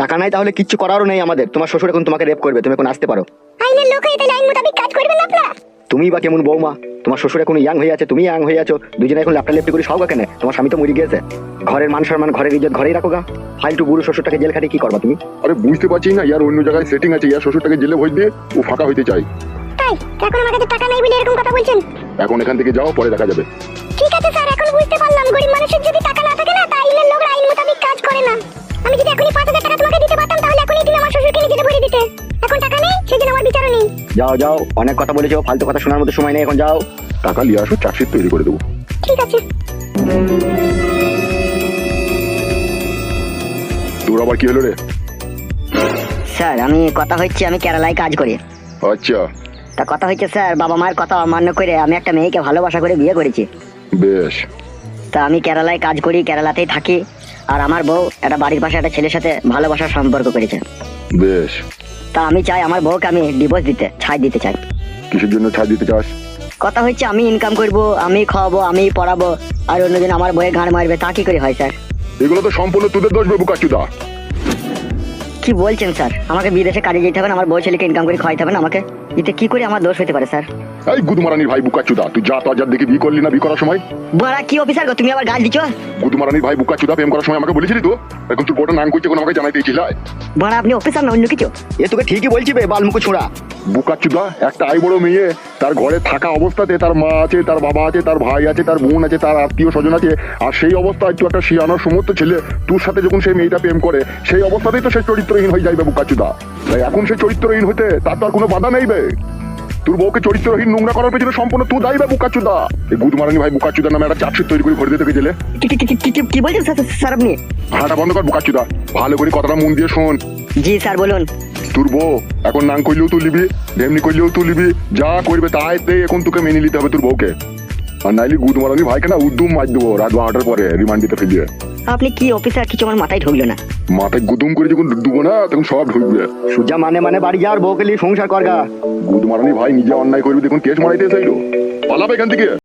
টাকা নাই তাহলে কিচ্ছু করারও নেই আমাদের। তোমার শ্বশুর এখন তোমাকে রেপ করবে, তুমি এখন আসতে পারো। আইনের লোক হয়ে তাহলে আইন মোতাবেক কাজ করবেন না আপনারা? তুমি বা কেমন বৌমা? তোমার শ্বশুর এখন ইয়াং হয়ে আছে, তুমি ইয়াং হয়ে আছো, দুজনে এখন ল্যাপটা লেপটি করে সব কেন? তোমার স্বামী তো মরে গিয়েছে। ঘরের মান সম্মান, ঘরের ইজ্জত ঘরেই রাখো গা। ফালতু বুড়ো শ্বশুরটাকে জেল খাটিয়ে কি করবা তুমি? আরে বুঝতে পারছি না, ইয়ার অন্য জায়গায় সেটিং আছে, ইয়ার শ্বশুরটাকে জেলে ভোজ দিয়ে ও ফাঁকা হইতে চাই। তাই এখন আমার কাছে টাকা নাই বলে এরকম কথা বলছেন? এখন এখান থেকে যাও, পরে দেখা যাবে। ঠিক আছে স্যার, এখন বুঝতে পারলাম গরিব মানুষের যদি টাকা না থাকে না, তাই আইনের লোকরা আইন মোতাবেক কাজ করে না। আমি যদি এখনই 5000 টাকা তোমাকে দিতে পারতাম তাহলে এখনই তুমি আমার শ্বশুরকে নিজে ভরে দিতে। এখন টাকা নেই, সেজন্য আমার বিচারও নেই। যাও যাও, অনেক কথা বলেছো, ফালতু কথা শোনার মতো সময় নেই, এখন যাও। টাকা নিয়ে আসো, চার্জশিট তৈরি করে দেবো। ঠিক আছে। তোর আবার কি হলো রে? স্যার আমি কথা হচ্ছে আমি কেরালায় কাজ করি। আচ্ছা তা কথা হচ্ছে স্যার, বাবা মায়ের কথা অমান্য করে আমি একটা মেয়েকে ভালোবাসা করে বিয়ে করেছি। বেশ। তা আমি কেরালায় কাজ করি, কেরালাতেই থাকি। আর আমার বউ একটা বাড়ির পাশে একটা ছেলের সাথে ভালোবাসার সম্পর্ক করেছে। বেশ। তা আমি চাই আমার বউকে আমি ডিভোর্স দিতে, ছাড় দিতে চাই। কিসের জন্য ছাড় দিতে চাস? কথা হচ্ছে আমি ইনকাম করব, আমি খাওয়াবো, আমি পড়াবো, আর অন্যদিন আমার বউয়ের ঘাড় মারবে, তা কি করে হয় স্যার? এগুলো তো সম্পূর্ণ তোদের দোষ বাবু কাচুদা। কি বলছেন স্যার? আমাকে বিদেশে কাজে যেতে হবে না, আমার বউ ছেলেকে ইনকাম করে খাওয়াইতে হবে না আমাকে? এতে কি করে আমার দোষ হতে পারে স্যার? এই গুদমারানির ভাই বুকাচুদা, তুই যা তো আজাদ দেখে বিয়ে করলি না বিয়ে করার সময়? বড়া কি অফিসার গো, তুমি আবার গাল দিচ্ছ? গুদমারানির ভাই বুকাচুদা প্রেম করার সময় আমাকে বলেছিলি তো? এখন তুই গোটা নাম করছিস, এখন আমাকে জানাই দিয়েছিস? বড়া আপনি অফিসার না অন্য কিছু? এ তোকে ঠিকই বলছি বে, বালমুখো ছোড়া। বুকাচুদা একটা আই বড় মেয়ে, তার ঘরে থাকা অবস্থাতে তার মা আছে, তার বাবা আছে, তার ভাই আছে, তার বোন আছে, তার আত্মীয় স্বজন আছে, আর সেই অবস্থায় তুই একটা শিয়ানোর সমস্ত ছেলে তোর সাথে যখন সেই মেয়েটা প্রেম করে, সেই অবস্থাতেই তো সে চরিত্রহীন হয়ে যাইবে বুকাচুদা। তাই এখন সে চরিত্রহীন হতে তার তো আর কোনো বাধা নেই বে। তোর বউকে চরিত্রহীন নোংরা করার পেছনে সম্পূর্ণ তুই দায়ী বে বুকাচুদা। এই গুদমারানি ভাই বুকাচুদার নামে একটা চার্জশিট তৈরি করে ভরে দিতে গেলে। কি বলছেন স্যার আপনি? হাঁটা বন্ধ কর বুকাচুদা, ভালো করে কথাটা মন দিয়ে শোন। জি স্যার বলুন। তোর বউ এখন নাং করলেও তুই লিবি, ঢেমনি করলেও তুই লিবি, যা করবে তাই এখন তোকে মেনে নিতে হবে তোর বউকে। আর নাইলে গুদমারানি ভাইকে না উদ্যম মার দেবো রাত 12টার পরে রিমান্ড দিতে ফেলিয়ে। আপনি কি অফিসার? কিছু আমার মাথায় ঢুকলো না। মাথায় গুদুম করে যখন ডুববো না তখন সব ঢুকবে। সুজা মানে বাড়ি যা আর বউকে নিয়ে সংসার করগা। গুদমারানি ভাই নিজে অন্যায় করবি, দেখুন কেস মারাইতে চাইলো, পালাবে এখান থেকে।